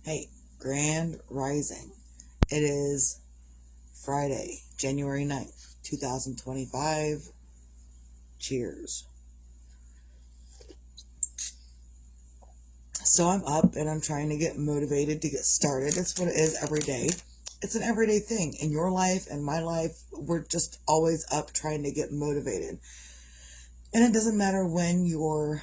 Hey, Grand Rising. It is Friday, January 9th, 2025. Cheers. So I'm up and I'm trying to get motivated to get started. It's what it is every day. It's an everyday thing. In your life and my life, we're just always up trying to get motivated. And it doesn't matter when your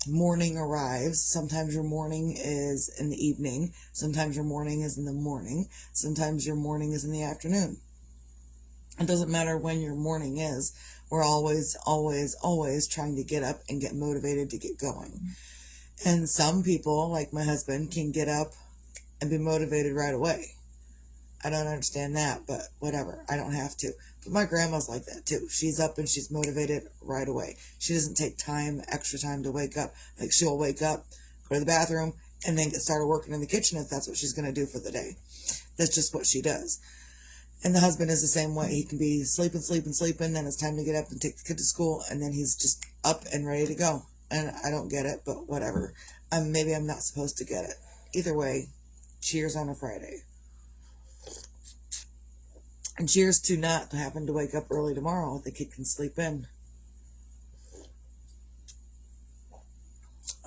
morning arrives. Sometimes your morning is in the evening. Sometimes your morning is in the morning. Sometimes your morning is in the afternoon. It doesn't matter when your morning is. We're always trying to get up and get motivated to get going. And some people, like my husband, can get up and be motivated right away. I don't understand that, but whatever. I don't have to. But my grandma's like that too. She's up and she's motivated right away. She doesn't take extra time to wake up. Like she'll wake up, go to the bathroom, and then get started working in the kitchen if that's what she's going to do for the day. That's just what she does. And the husband is the same way. He can be sleeping, then it's time to get up and take the kid to school, and then he's just up and ready to go. And I don't get it, but whatever. Maybe I'm not supposed to get it. Either way, cheers on a Friday. And cheers to not having to wake up early tomorrow. The kid can sleep in.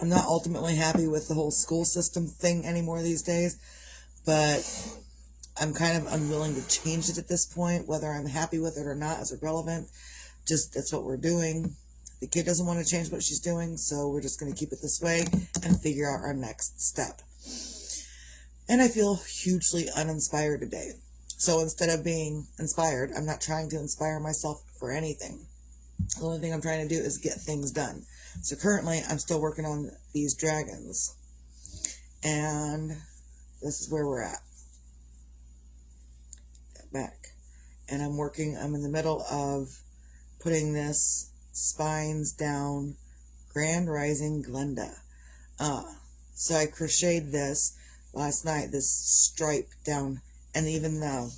I'm not ultimately happy with the whole school system thing anymore these days, but I'm kind of unwilling to change it at this point. Whether I'm happy with it or not is irrelevant. Just that's what we're doing. The kid doesn't want to change what she's doing, so we're just going to keep it this way and figure out our next step. And I feel hugely uninspired today. So instead of being inspired, I'm not trying to inspire myself for anything. The only thing I'm trying to do is get things done. So currently, I'm still working on these dragons. And this is where we're at. Back. And I'm in the middle of putting this spines down, Grand Rising Glenda. So I crocheted this last night, this stripe down, and even the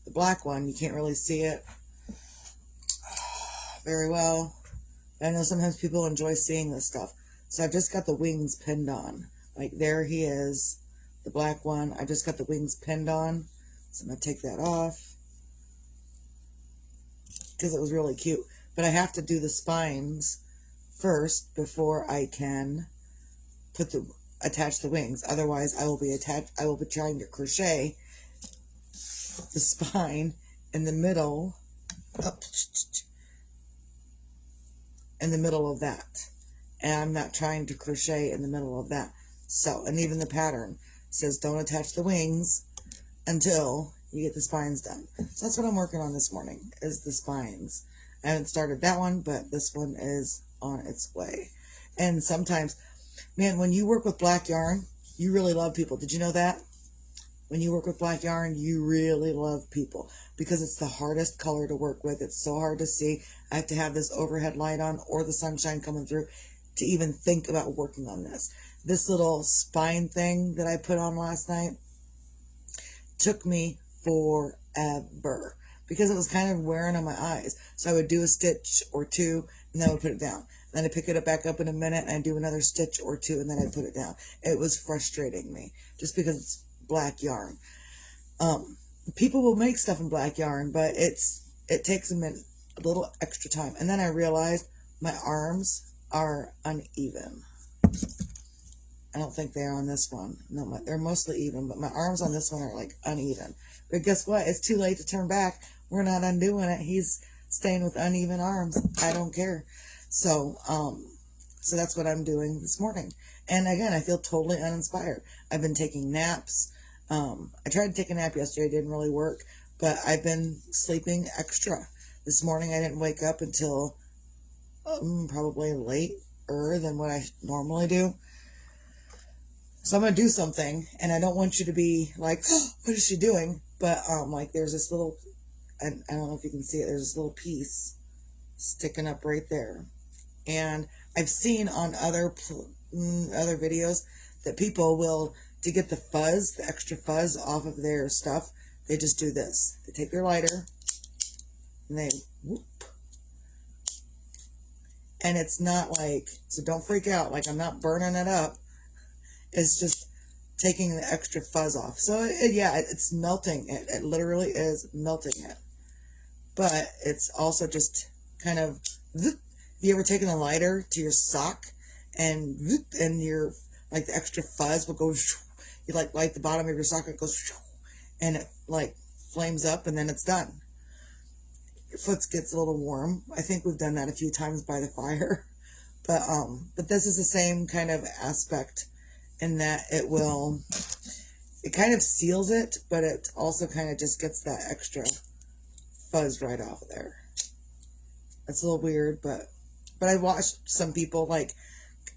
black one, you can't really see it very well. I know sometimes people enjoy seeing this stuff. So I've just got the wings pinned on. Like there he is, the black one. I just got the wings pinned on. So I'm going to take that off because it was really cute. But I have to do the spines first before I can attach the wings. Otherwise, I will be trying to crochet the spine in the middle of that. And I'm not trying to crochet in the middle of that. So, and even the pattern says don't attach the wings until you get the spines done. So that's what I'm working on this morning, is the spines. I haven't started that one, but this one is on its way. And sometimes, man, when you work with black yarn, you really love people. Did you know that? When you work with black yarn, you really love people because it's the hardest color to work with. It's so hard to see. I have to have this overhead light on or the sunshine coming through to even think about working on this. This little spine thing that I put on last night took me forever because it was kind of wearing on my eyes. So I would do a stitch or two and then I would put it down. Then I'd pick it back up in a minute and I'd do another stitch or two and then I'd put it down. It was frustrating me just because it's black yarn. People will make stuff in black yarn, but it takes a little extra time. And then I realized my arms are uneven. I don't think they are on this one. No, they're mostly even, but my arms on this one are like uneven. But guess what? It's too late to turn back. We're not undoing it. He's staying with uneven arms. I don't care. So that's what I'm doing this morning. And again, I feel totally uninspired. I've been taking naps. I tried to take a nap yesterday. It didn't really work, but I've been sleeping extra. This morning I didn't wake up until probably later than what I normally do. So I'm going to do something, and I don't want you to be like, oh, what is she doing? But like there's this little, I don't know if you can see it, there's this little piece sticking up right there. And I've seen on other videos that people will, to get the extra fuzz off of their stuff, they just do this. They take their lighter, and they whoop. And it's not like, so don't freak out, like I'm not burning it up. It's just taking the extra fuzz off. So yeah, it's melting it. It literally is melting it. But it's also just kind of, have you ever taken a lighter to your sock and your, like, the extra fuzz will go, you like light the bottom of your sock, it goes, and it like flames up, and then it's done. Your foot gets a little warm. I think we've done that a few times by the fire. But this is the same kind of aspect in that it kind of seals it, but it also kind of just gets that extra fuzz right off of there. It's a little weird, but I watched some people like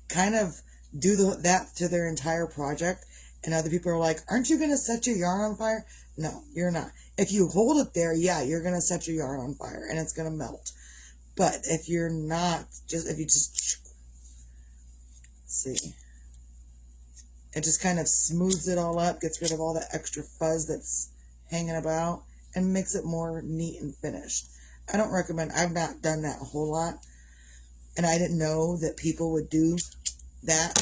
kind of do that to their entire project, and other people are like, aren't you going to set your yarn on fire? No, you're not. If you hold it there, yeah, you're going to set your yarn on fire and it's going to melt. But if you're not, if you just see, it just kind of smooths it all up, gets rid of all that extra fuzz that's hanging about, and makes it more neat and finished. I don't recommend, I've not done that a whole lot, and I didn't know that people would do that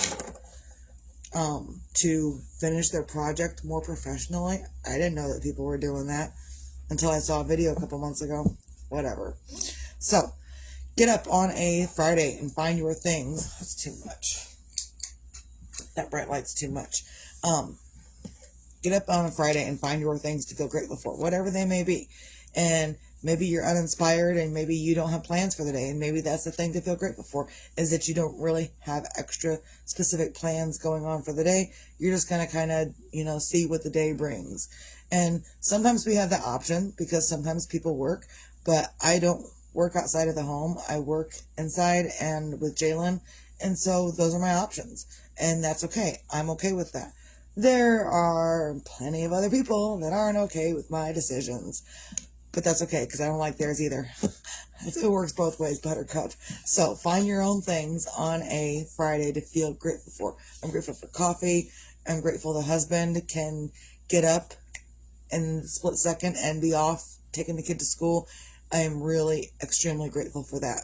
to finish their project more professionally. I didn't know that people were doing that until I saw a video a couple months ago. Whatever. So, get up on a Friday and find your things. That's too much. That bright light's too much. Get up on a Friday and find your things to feel grateful for, whatever they may be. And maybe you're uninspired and maybe you don't have plans for the day. And maybe that's the thing to feel grateful for, is that you don't really have extra specific plans going on for the day. You're just going to kind of, see what the day brings. And sometimes we have that option because sometimes people work, but I don't work outside of the home. I work inside and with Jalen. And so those are my options. And that's okay. I'm okay with that. There are plenty of other people that aren't okay with my decisions. But that's okay, because I don't like theirs either. It works both ways, Buttercup. So find your own things on a Friday to feel grateful for. I'm grateful for coffee. I'm grateful the husband can get up in a split second and be off taking the kid to school. I am really extremely grateful for that.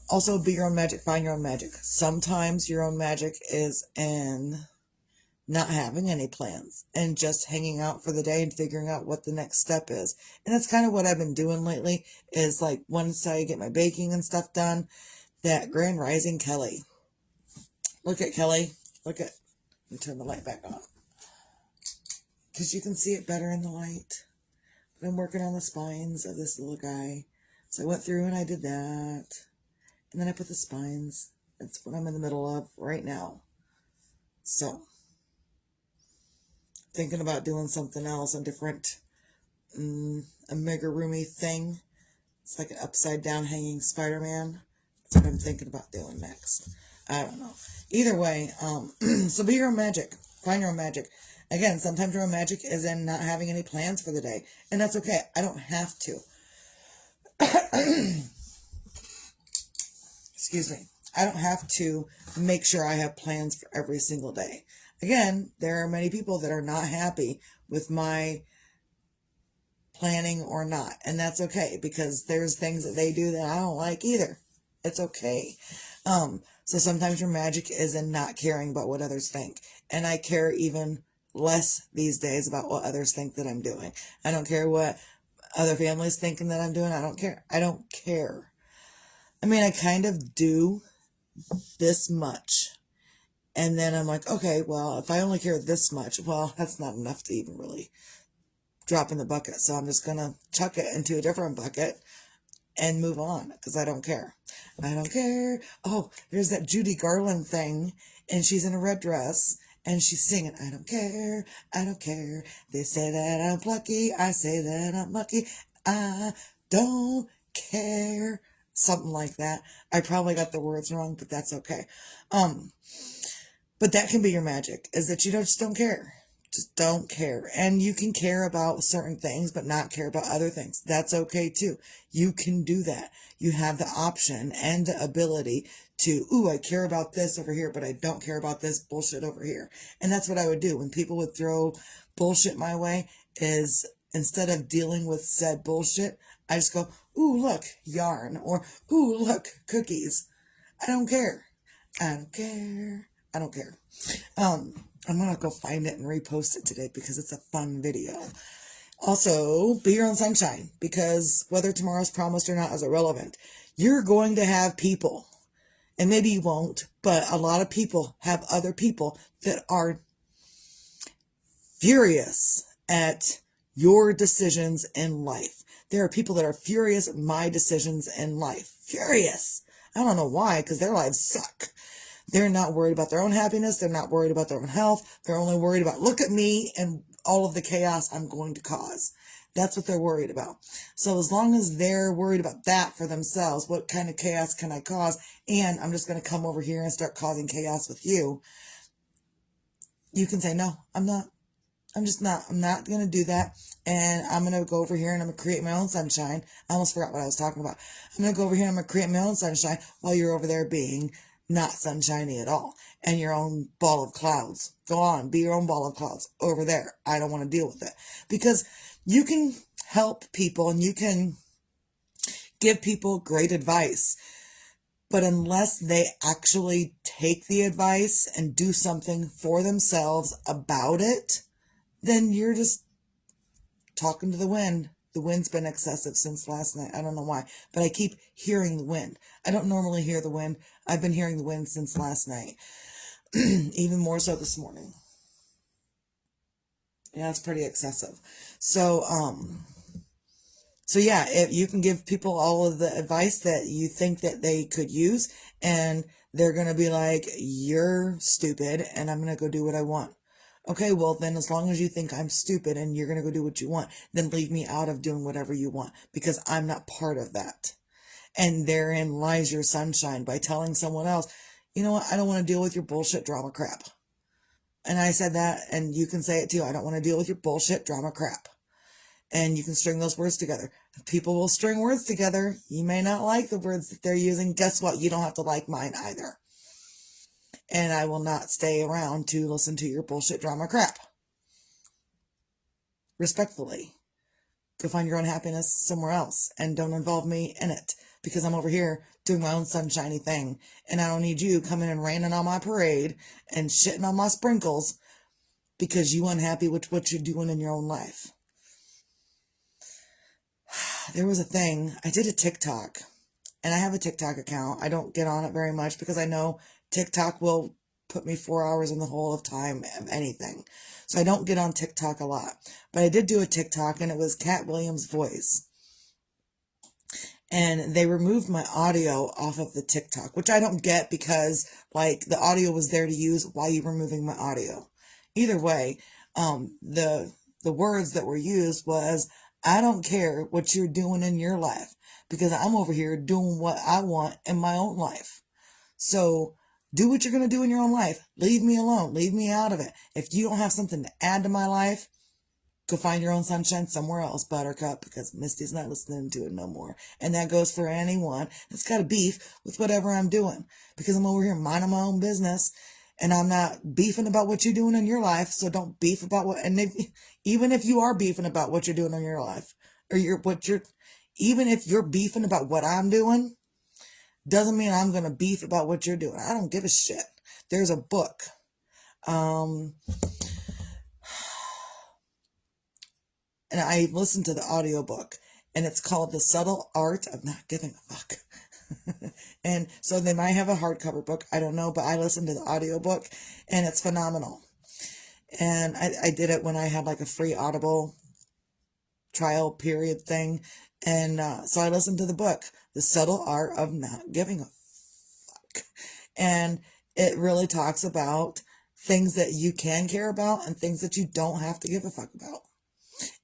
Also, be your own magic. Find your own magic. Sometimes your own magic is in not having any plans and just hanging out for the day and figuring out what the next step is. And that's kind of what I've been doing lately, is like once I get my baking and stuff done, that Grand Rising Kelly. Look at Kelly. Let me turn the light back on, because you can see it better in the light. But I'm working on the spines of this little guy. So I went through and I did that. And then I put the spines. That's what I'm in the middle of right now. So, thinking about doing something else, a different amigurumi thing. It's like an upside down hanging Spider-Man. That's what I'm thinking about doing next. I don't know. Either way, so be your own magic. Find your own magic. Again, sometimes your own magic is in not having any plans for the day. And that's okay. I don't have to. Excuse me. I don't have to make sure I have plans for every single day. Again, there are many people that are not happy with my planning or not. And that's okay, because there's things that they do that I don't like either. It's okay. So sometimes your magic is in not caring about what others think. And I care even less these days about what others think that I'm doing. I don't care what other families thinking that I'm doing. I don't care. I don't care. I mean, I kind of do this much. And then I'm like, okay, well, if I only care this much, well, that's not enough to even really drop in the bucket. So I'm just going to chuck it into a different bucket and move on, because I don't care. I don't care. Oh, there's that Judy Garland thing, and she's in a red dress, and she's singing, I don't care, I don't care. They say that I'm plucky, I say that I'm lucky. I don't care. Something like that. I probably got the words wrong, but that's okay. But that can be your magic, is that you just don't care. Just don't care. And you can care about certain things, but not care about other things. That's okay too. You can do that. You have the option and the ability to, I care about this over here, but I don't care about this bullshit over here. And that's what I would do when people would throw bullshit my way, is instead of dealing with said bullshit, I just go, look, yarn, or look, cookies. I don't care. I don't care. I don't care. I'm going to go find it and repost it today because it's a fun video. Also, be your own sunshine, because whether tomorrow's promised or not is irrelevant. You're going to have people, and maybe you won't, but a lot of people have other people that are furious at your decisions in life. There are people that are furious at my decisions in life. Furious. I don't know why, because their lives suck. They're not worried about their own happiness. They're not worried about their own health. They're only worried about, look at me and all of the chaos I'm going to cause. That's what they're worried about. So as long as they're worried about that for themselves, what kind of chaos can I cause? And I'm just going to come over here and start causing chaos with you. You can say, no, I'm not. I'm not going to do that. And I'm going to go over here and I'm going to create my own sunshine. I almost forgot what I was talking about. I'm going to go over here and I'm going to create my own sunshine while you're over there being not sunshiny at all. And your own ball of clouds. Go on, be your own ball of clouds over there. I don't want to deal with it. Because you can help people and you can give people great advice. But unless they actually take the advice and do something for themselves about it, then you're just talking to the wind. The wind's been excessive since last night. I don't know why, but I keep hearing the wind. I don't normally hear the wind. I've been hearing the wind since last night. Even more so this morning. Yeah, it's pretty excessive. So yeah, if you can give people all of the advice that you think that they could use, and they're going to be like, you're stupid, and I'm going to go do what I want. Okay, well then as long as you think I'm stupid and you're going to go do what you want, then leave me out of doing whatever you want, because I'm not part of that. And therein lies your sunshine, by telling someone else, you know what, I don't want to deal with your bullshit drama crap. And I said that, and you can say it too. I don't want to deal with your bullshit drama crap. And you can string those words together. People will string words together. You may not like the words that they're using. Guess what? You don't have to like mine either. And I will not stay around to listen to your bullshit drama crap. Respectfully. Go find your own happiness somewhere else and don't involve me in it, because I'm over here doing my own sunshiny thing, and I don't need you coming and raining on my parade and shitting on my sprinkles because you unhappy with what you're doing in your own life. There was a thing, I did a TikTok, and I have a TikTok account. I don't get on it very much because I know TikTok will put me 4 hours in the hole of time of anything. So I don't get on TikTok a lot. But I did do a TikTok, and it was Cat Williams' voice. And they removed my audio off of the TikTok, which I don't get, because like the audio was there to use. Why are you removing my audio? Either way, the words that were used was, I don't care what you're doing in your life, because I'm over here doing what I want in my own life. So do what you're going to do in your own life. Leave me alone. Leave me out of it. If you don't have something to add to my life, go find your own sunshine somewhere else, Buttercup, because Misty's not listening to it no more. And that goes for anyone that's got a beef with whatever I'm doing, because I'm over here minding my own business, and I'm not beefing about what you're doing in your life. So don't beef about what, and even if you are beefing about what you're doing in your life, or even if you're beefing about what I'm doing, doesn't mean I'm going to beef about what you're doing. I don't give a shit. There's a book. And I listened to the audiobook, and it's called The Subtle Art of Not Giving a Fuck. And so they might have a hardcover book. I don't know, but I listened to the audiobook, and it's phenomenal. And I did it when I had like a free Audible trial period thing. And so I listened to the book, The Subtle Art of Not Giving a Fuck. And it really talks about things that you can care about and things that you don't have to give a fuck about.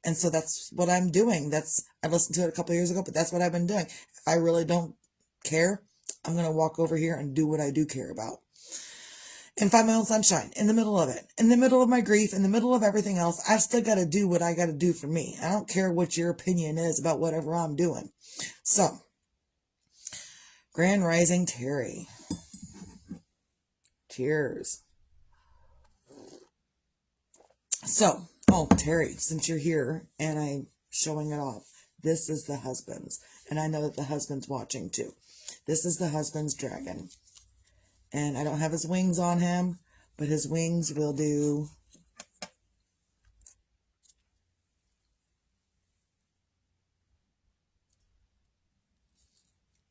And so that's what I'm doing. I listened to it a couple of years ago, but that's what I've been doing. If I really don't care, I'm going to walk over here and do what I do care about. And find my own sunshine in the middle of it. In the middle of my grief, in the middle of everything else, I've still got to do what I got to do for me. I don't care what your opinion is about whatever I'm doing. So, Grand Rising Terry. Cheers. So, Terry, since you're here and I'm showing it off, this is the husband's. And I know that the husband's watching too. This is the husband's dragon. And I don't have his wings on him, but his wings will do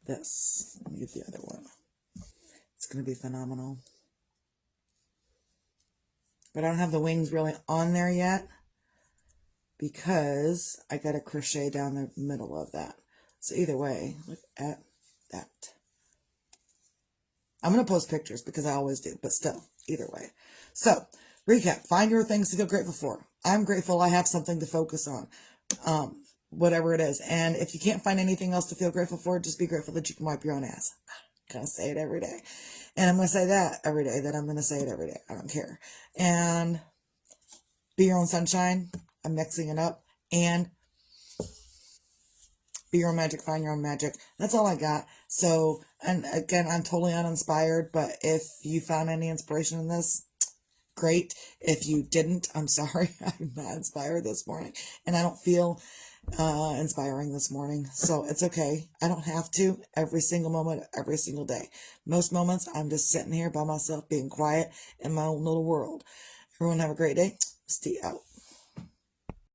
this. Let me get the other one. It's going to be phenomenal. But I don't have the wings really on there yet because I got to crochet down the middle of that. So either way, look at that. I'm going to post pictures because I always do, but still, either way. So, recap. Find your things to feel grateful for. I'm grateful I have something to focus on, whatever it is. And if you can't find anything else to feel grateful for, just be grateful that you can wipe your own ass. I'm going to say it every day. And I'm going to say that every day, that I'm going to say it every day. I don't care. And be your own sunshine. I'm mixing it up. And be your own magic, find your own magic. That's all I got. So, and again, I'm totally uninspired, but if you found any inspiration in this, great. If you didn't, I'm sorry. I'm not inspired this morning. And I don't feel inspiring this morning. So it's okay. I don't have to every single moment, every single day. Most moments, I'm just sitting here by myself, being quiet in my own little world. Everyone have a great day. Stay out.